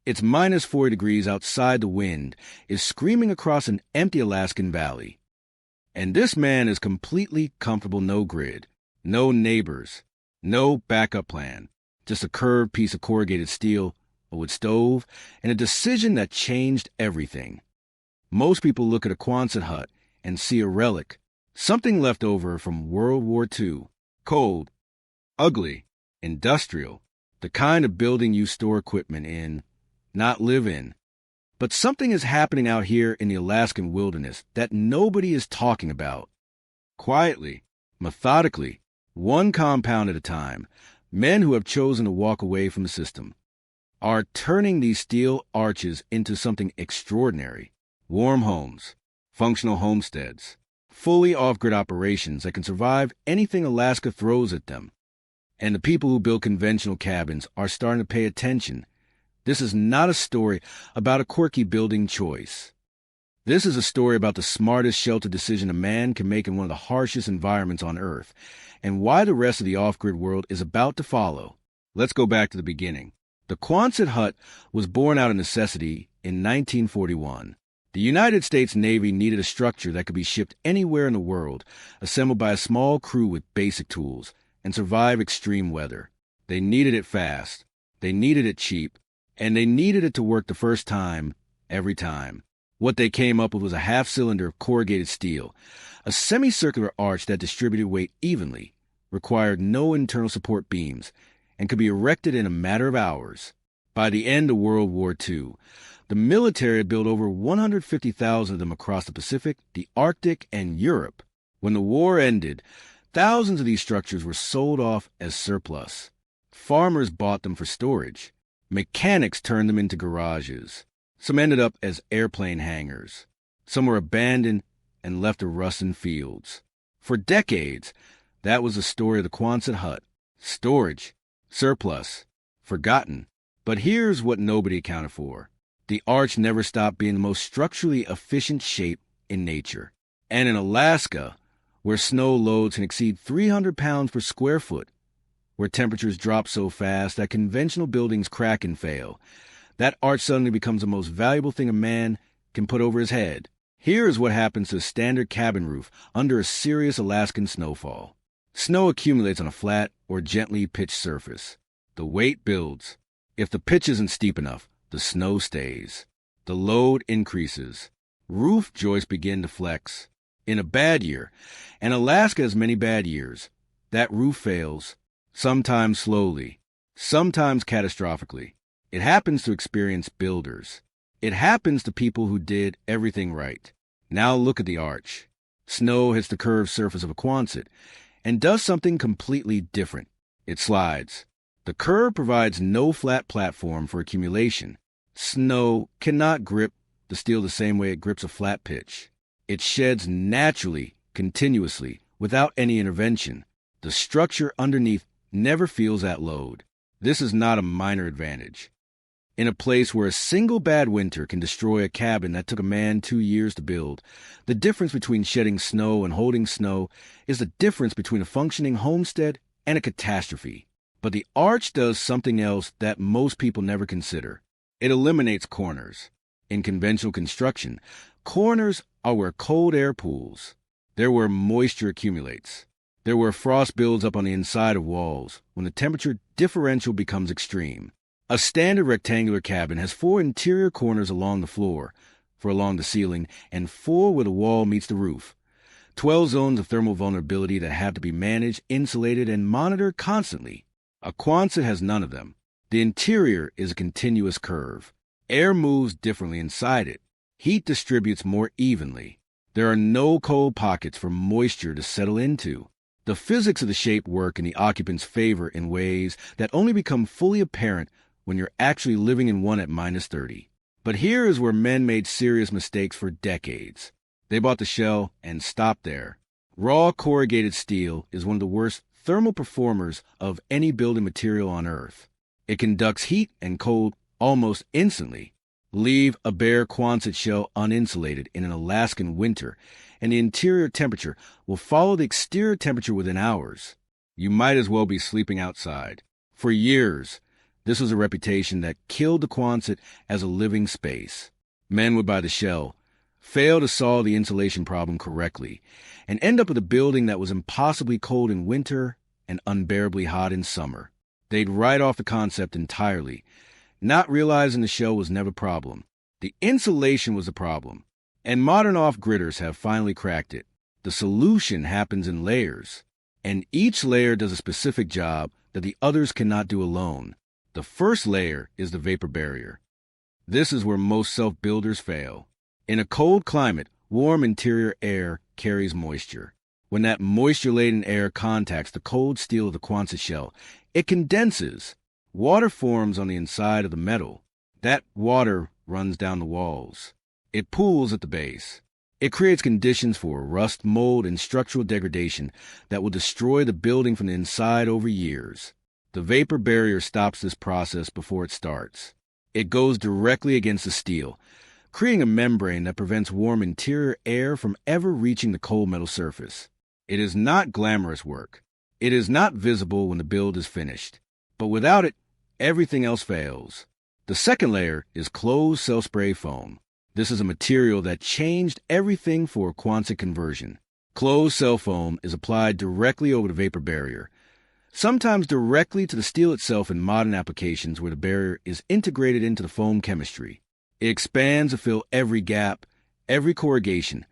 It's minus 40 degrees outside. The wind is screaming across an empty Alaskan valley. And this man is completely comfortable. No grid, no neighbors, no backup plan. Just a curved piece of corrugated steel, a wood stove, and a decision that changed everything. Most people look at a Quonset hut and see a relic, something left over from World War II. Cold, ugly, industrial, the kind of building you store equipment in, not live in. But something is happening out here in the Alaskan wilderness that nobody is talking about. Quietly, methodically, one compound at a time, men who have chosen to walk away from the system are turning these steel arches into something extraordinary. Warm homes, functional homesteads, fully off-grid operations that can survive anything Alaska throws at them. And the people who build conventional cabins are starting to pay attention. This is not a story about a quirky building choice. This is a story about the smartest shelter decision a man can make in one of the harshest environments on Earth, and why the rest of the off-grid world is about to follow. Let's go back to the beginning. The Quonset hut was born out of necessity in 1941. The United States Navy needed a structure that could be shipped anywhere in the world, assembled by a small crew with basic tools, and survive extreme weather. They needed it fast, they needed it cheap, and they needed it to work the first time, every time. What they came up with was a half-cylinder of corrugated steel, a semicircular arch that distributed weight evenly, required no internal support beams, and could be erected in a matter of hours. By the end of World War II, the military had built over 150,000 of them across the Pacific, the Arctic, and Europe. When the war ended, thousands of these structures were sold off as surplus. Farmers bought them for storage. Mechanics turned them into garages. Some ended up as airplane hangars. Some were abandoned and left to rust in fields. For decades, that was the story of the Quonset hut. Storage, surplus, forgotten. But here's what nobody accounted for. The arch never stopped being the most structurally efficient shape in nature. And in Alaska, where snow loads can exceed 300 pounds per square foot, where temperatures drop so fast that conventional buildings crack and fail, that arch suddenly becomes the most valuable thing a man can put over his head. Here is what happens to a standard cabin roof under a serious Alaskan snowfall. Snow accumulates on a flat or gently pitched surface. The weight builds. If the pitch isn't steep enough, the snow stays. The load increases. Roof joists begin to flex. In a bad year, and Alaska has many bad years, that roof fails, sometimes slowly, sometimes catastrophically. It happens to experienced builders. It happens to people who did everything right. Now look at the arch. Snow hits the curved surface of a Quonset and does something completely different. It slides. The curve provides no flat platform for accumulation. Snow cannot grip the steel the same way it grips a flat pitch. It sheds naturally, continuously, without any intervention. The structure underneath never feels that load. This is not a minor advantage. In a place where a single bad winter can destroy a cabin that took a man 2 years to build, the difference between shedding snow and holding snow is the difference between a functioning homestead and a catastrophe. But the arch does something else that most people never consider. It eliminates corners. In conventional construction, corners are where cold air pools. They're where moisture accumulates. They're where frost builds up on the inside of walls when the temperature differential becomes extreme. A standard rectangular cabin has 4 interior corners along the floor, 4 along the ceiling, and 4 where the wall meets the roof. 12 zones of thermal vulnerability that have to be managed, insulated, and monitored constantly. A Quonset has none of them. The interior is a continuous curve. Air moves differently inside it. Heat distributes more evenly. There are no cold pockets for moisture to settle into. The physics of the shape work in the occupant's favor in ways that only become fully apparent when you're actually living in one at minus 30. But here is where men made serious mistakes for decades. They bought the shell and stopped there. Raw corrugated steel is one of the worst thermal performers of any building material on Earth. It conducts heat and cold almost instantly. Leave a bare Quonset shell uninsulated in an Alaskan winter, and the interior temperature will follow the exterior temperature within hours. You might as well be sleeping outside. For years, This was a reputation that killed the Quonset as a living space. Men would buy the shell, fail to solve the insulation problem correctly, and end up with a building that was impossibly cold in winter and unbearably hot in summer. They'd write off the concept entirely, not realizing the shell was never a problem. The insulation was the problem, and modern off-gridders have finally cracked it. The solution happens in layers, and each layer does a specific job that the others cannot do alone. The first layer is the vapor barrier. This is where most self-builders fail. In a cold climate, warm interior air carries moisture. When that moisture-laden air contacts the cold steel of the Quonset shell, it condenses. Water forms on the inside of the metal. That water runs down the walls. It pools at the base. It creates conditions for rust, mold, and structural degradation that will destroy the building from the inside over years. The vapor barrier stops this process before it starts. It goes directly against the steel, creating a membrane that prevents warm interior air from ever reaching the cold metal surface. It is not glamorous work. It is not visible when the build is finished. But without it, everything else fails. The second layer is closed cell spray foam. This is a material that changed everything for Quonset conversion. Closed cell foam is applied directly over the vapor barrier, sometimes directly to the steel itself in modern applications where the barrier is integrated into the foam chemistry. It expands to fill every gap, every corrugation,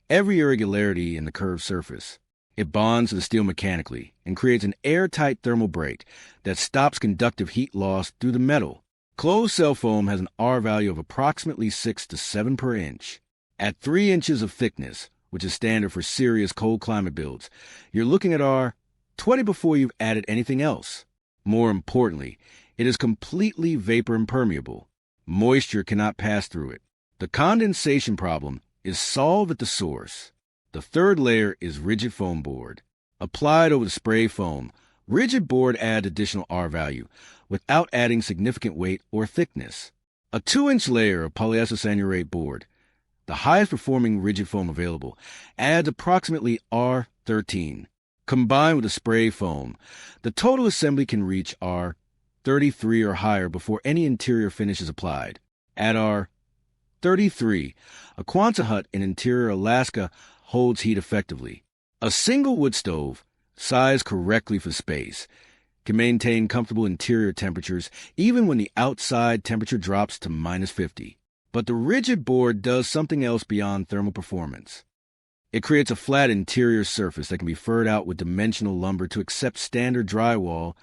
every irregularity in the curved surface. It bonds to the steel mechanically and creates an airtight thermal break that stops conductive heat loss through the metal. Closed cell foam has an R value of approximately 6 to 7 per inch. At 3 inches of thickness, which is standard for serious cold climate builds, you're looking at R 20 before you've added anything else. More importantly, it is completely vapor impermeable. Moisture cannot pass through it. The condensation problem is solved at the source. The third layer is rigid foam board. Applied over the spray foam, rigid board adds additional R value without adding significant weight or thickness. A 2-inch layer of polyester cyanurate board, the highest performing rigid foam available, adds approximately R13. Combined with the spray foam, the total assembly can reach R33 or higher before any interior finish is applied. At R33, a Quonset hut in interior Alaska holds heat effectively. A single wood stove, sized correctly for space, can maintain comfortable interior temperatures even when the outside temperature drops to -50. But the rigid board does something else beyond thermal performance. It creates a flat interior surface that can be furred out with dimensional lumber to accept standard drywall,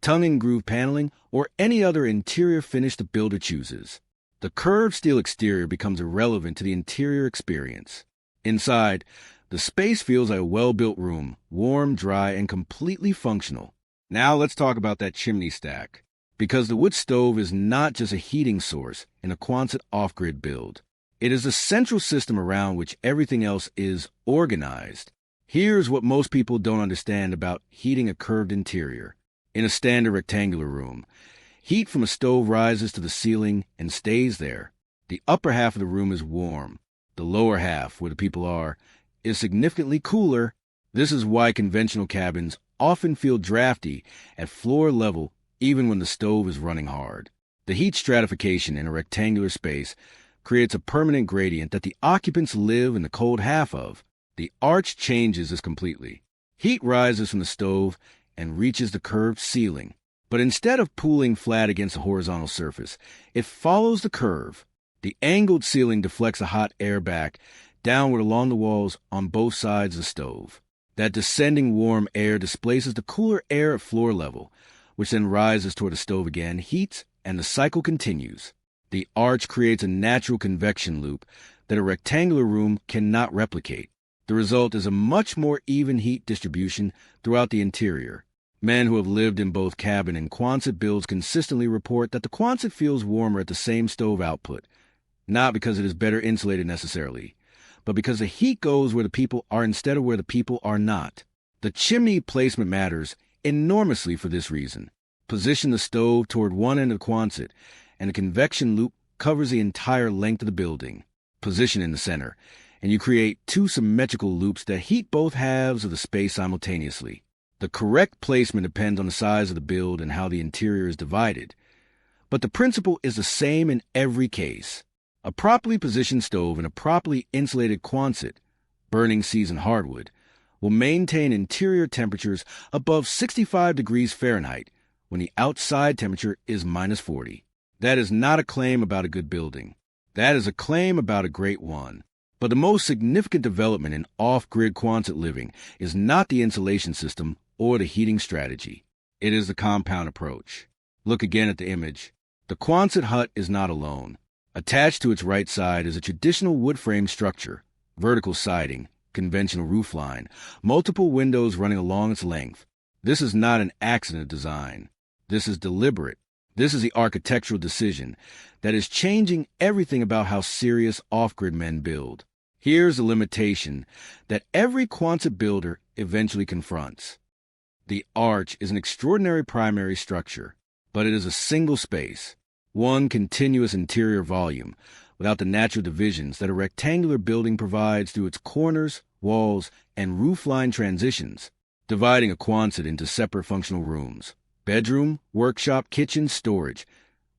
tongue and groove paneling, or any other interior finish the builder chooses. The curved steel exterior becomes irrelevant to the interior experience. Inside, the space feels like a well-built room, warm, dry, and completely functional. Now let's talk about that chimney stack, because the wood stove is not just a heating source in a Quonset off-grid build. It is the central system around which everything else is organized. Here's what most people don't understand about heating a curved interior. In a standard rectangular room, heat from a stove rises to the ceiling and stays there. The upper half of the room is warm. The lower half, where the people are, is significantly cooler. This is why conventional cabins often feel drafty at floor level even when the stove is running hard. The heat stratification in a rectangular space creates a permanent gradient that the occupants live in the cold half of. The arch changes this completely. Heat rises from the stove and reaches the curved ceiling. But instead of pooling flat against a horizontal surface, it follows the curve. The angled ceiling deflects the hot air back downward along the walls on both sides of the stove. That descending warm air displaces the cooler air at floor level, which then rises toward the stove again, heats, and the cycle continues. The arch creates a natural convection loop that a rectangular room cannot replicate. The result is a much more even heat distribution throughout the interior. Men who have lived in both cabin and Quonset builds consistently report that the Quonset feels warmer at the same stove output, not because it is better insulated necessarily, but because the heat goes where the people are instead of where the people are not. The chimney placement matters enormously for this reason. Position the stove toward one end of the Quonset, and the convection loop covers the entire length of the building. Position in the center, and you create two symmetrical loops that heat both halves of the space simultaneously. The correct placement depends on the size of the build and how the interior is divided. But the principle is the same in every case. A properly positioned stove in a properly insulated Quonset, burning seasoned hardwood, will maintain interior temperatures above 65 degrees Fahrenheit when the outside temperature is minus 40. That is not a claim about a good building. That is a claim about a great one. But the most significant development in off-grid Quonset living is not the insulation system or the heating strategy. It is the compound approach. Look again at the image. The Quonset hut is not alone. Attached to its right side is a traditional wood frame structure, vertical siding, conventional roofline, multiple windows running along its length. This is not an accident of design. This is deliberate. This is the architectural decision that is changing everything about how serious off-grid men build. Here's the limitation that every Quonset builder eventually confronts. The arch is an extraordinary primary structure, but it is a single space, one continuous interior volume, without the natural divisions that a rectangular building provides through its corners, walls, and roofline transitions, dividing a Quonset into separate functional rooms. Bedroom, workshop, kitchen, storage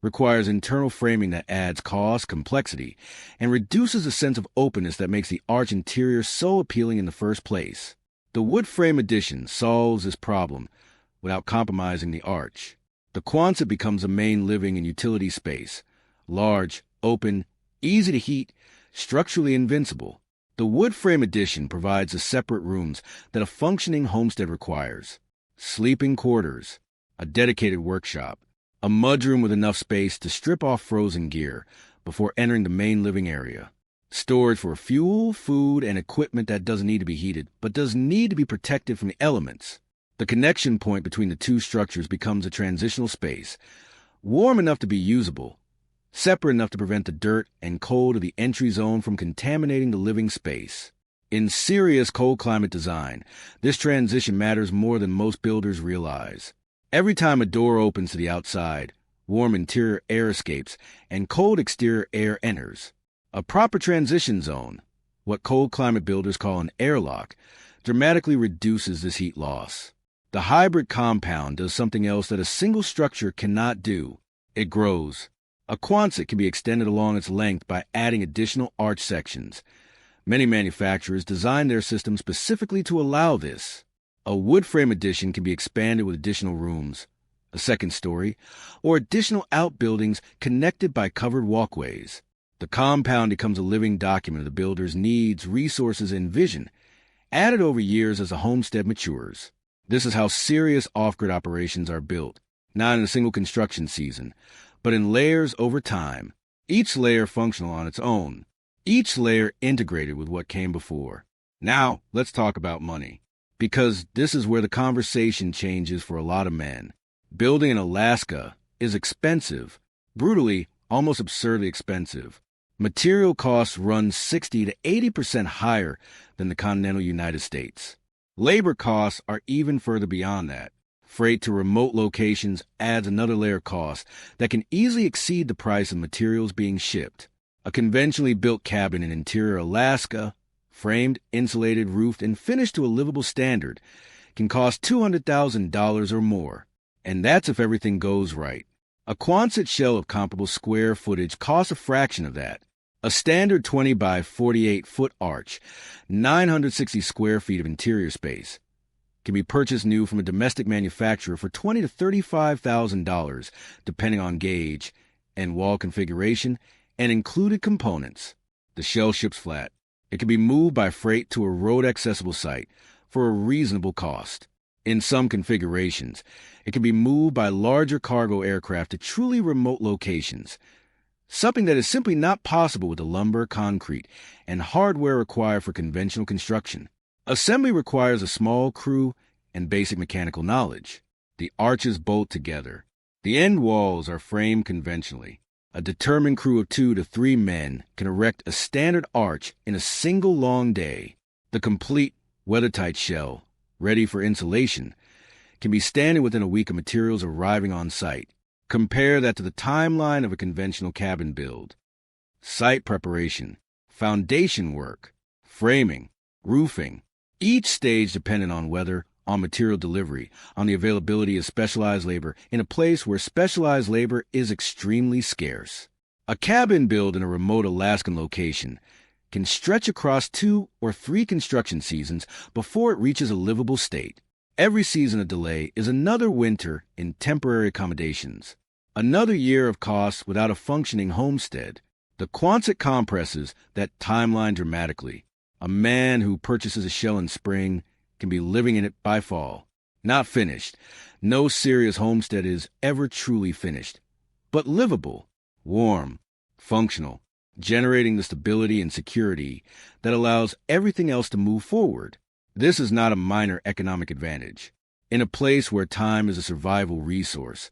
requires internal framing that adds cost, complexity, and reduces the sense of openness that makes the arch interior so appealing in the first place. The wood frame addition solves this problem without compromising the arch. The Quonset becomes a main living and utility space, large, open, easy to heat, structurally invincible. The wood frame addition provides the separate rooms that a functioning homestead requires: sleeping quarters, a dedicated workshop, a mudroom with enough space to strip off frozen gear before entering the main living area, storage for fuel, food, and equipment that doesn't need to be heated but does need to be protected from the elements. The connection point between the two structures becomes a transitional space, warm enough to be usable, separate enough to prevent the dirt and cold of the entry zone from contaminating the living space. In serious cold climate design, this transition matters more than most builders realize. Every time a door opens to the outside, warm interior air escapes and cold exterior air enters. A proper transition zone, what cold climate builders call an airlock, dramatically reduces this heat loss. The hybrid compound does something else that a single structure cannot do. It grows. A Quonset can be extended along its length by adding additional arch sections. Many manufacturers design their system specifically to allow this. A wood frame addition can be expanded with additional rooms, a second story, or additional outbuildings connected by covered walkways. The compound becomes a living document of the builder's needs, resources, and vision, added over years as a homestead matures. This is how serious off-grid operations are built, not in a single construction season, but in layers over time, each layer functional on its own, each layer integrated with what came before. Now, let's talk about money, because this is where the conversation changes for a lot of men. Building in Alaska is expensive, brutally, almost absurdly expensive. Material costs run 60 to 80% higher than the continental United States. Labor costs are even further beyond that. Freight to remote locations adds another layer of cost that can easily exceed the price of materials being shipped. A conventionally built cabin in interior Alaska, framed, insulated, roofed, and finished to a livable standard, can cost $200,000 or more. And that's if everything goes right. A Quonset shell of comparable square footage costs a fraction of that. A standard 20 by 48 foot arch, 960 square feet of interior space, can be purchased new from a domestic manufacturer for $20,000 to $35,000, depending on gauge and wall configuration and included components. The shell ships flat. It can be moved by freight to a road-accessible site for a reasonable cost. In some configurations, it can be moved by larger cargo aircraft to truly remote locations, something that is simply not possible with the lumber, concrete, and hardware required for conventional construction. Assembly requires a small crew and basic mechanical knowledge. The arches bolt together. The end walls are framed conventionally. A determined crew of 2 to 3 men can erect a standard arch in a single long day. The complete, weathertight shell, ready for insulation, can be standing within a week of materials arriving on site. Compare that to the timeline of a conventional cabin build. Site preparation, foundation work, framing, roofing, each stage dependent on weather, on material delivery, on the availability of specialized labor in a place where specialized labor is extremely scarce. A cabin built in a remote Alaskan location can stretch across 2 or 3 construction seasons before it reaches a livable state. Every season of delay is another winter in temporary accommodations, another year of costs without a functioning homestead. The Quonset compresses that timeline dramatically. A man who purchases a shell in spring can be living in it by fall. Not finished. No serious homestead is ever truly finished, but livable, warm, functional, generating the stability and security that allows everything else to move forward. This is not a minor economic advantage. In a place where time is a survival resource,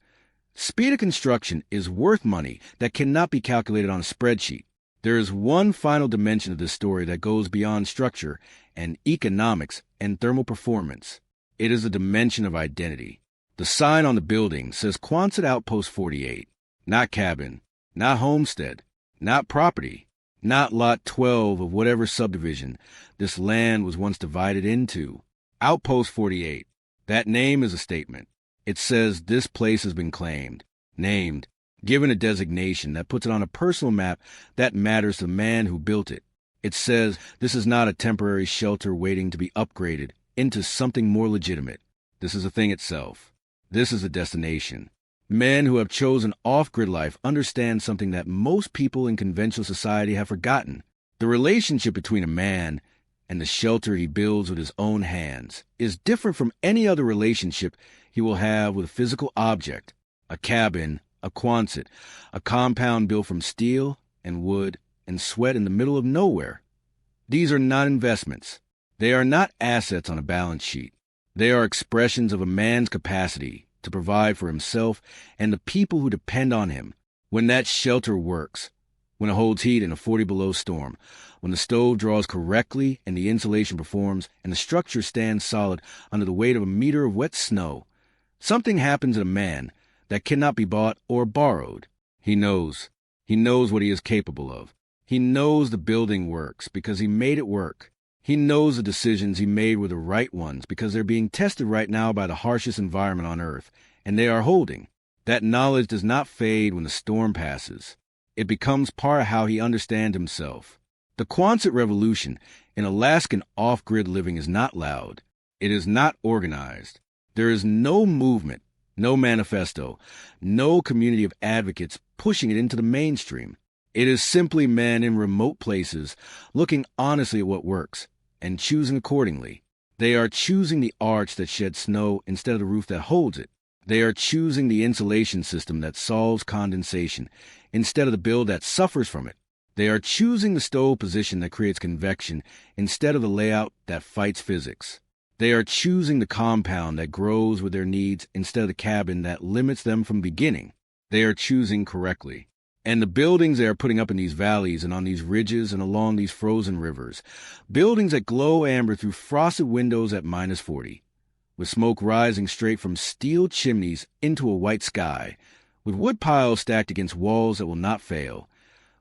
speed of construction is worth money that cannot be calculated on a spreadsheet. There is one final dimension of this story that goes beyond structure and economics and thermal performance. It is a dimension of identity. The sign on the building says Quonset Outpost 48, not cabin, not homestead, not property, not lot 12 of whatever subdivision this land was once divided into. Outpost 48. That name is a statement. It says this place has been claimed, named, given a designation that puts it on a personal map that matters to the man who built it. It says this is not a temporary shelter waiting to be upgraded into something more legitimate. This is a thing itself. This is a destination. Men who have chosen off-grid life understand something that most people in conventional society have forgotten. The relationship between a man and the shelter he builds with his own hands is different from any other relationship he will have with a physical object, a cabin, a Quonset, a compound built from steel and wood and sweat in the middle of nowhere. These are not investments. They are not assets on a balance sheet. They are expressions of a man's capacity to provide for himself and the people who depend on him. When that shelter works, when it holds heat in a 40 below storm, when the stove draws correctly and the insulation performs and the structure stands solid under the weight of a meter of wet snow, something happens in a man that cannot be bought or borrowed. He knows. He knows what he is capable of. He knows the building works because he made it work. He knows the decisions he made were the right ones because they're being tested right now by the harshest environment on Earth, and they are holding. That knowledge does not fade when the storm passes. It becomes part of how he understands himself. The Quonset revolution in Alaskan off-grid living is not loud. It is not organized. There is no movement, no manifesto, no community of advocates pushing it into the mainstream. It is simply men in remote places looking honestly at what works and choosing accordingly. They are choosing the arch that sheds snow instead of the roof that holds it. They are choosing the insulation system that solves condensation instead of the build that suffers from it. They are choosing the stove position that creates convection instead of the layout that fights physics. They are choosing the compound that grows with their needs instead of the cabin that limits them from beginning. They are choosing correctly. And the buildings they are putting up in these valleys and on these ridges and along these frozen rivers, buildings that glow amber through frosted windows at -40, with smoke rising straight from steel chimneys into a white sky, with wood piles stacked against walls that will not fail.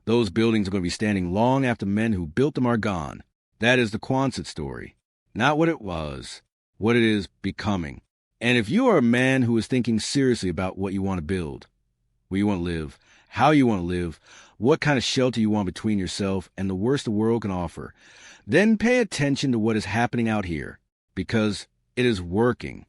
Those buildings are going to be standing long after men who built them are gone. That is the Quonset story. Not what it was, what it is becoming. And if you are a man who is thinking seriously about what you want to build, where you want to live, how you want to live, what kind of shelter you want between yourself and the worst the world can offer, then pay attention to what is happening out here, because it is working.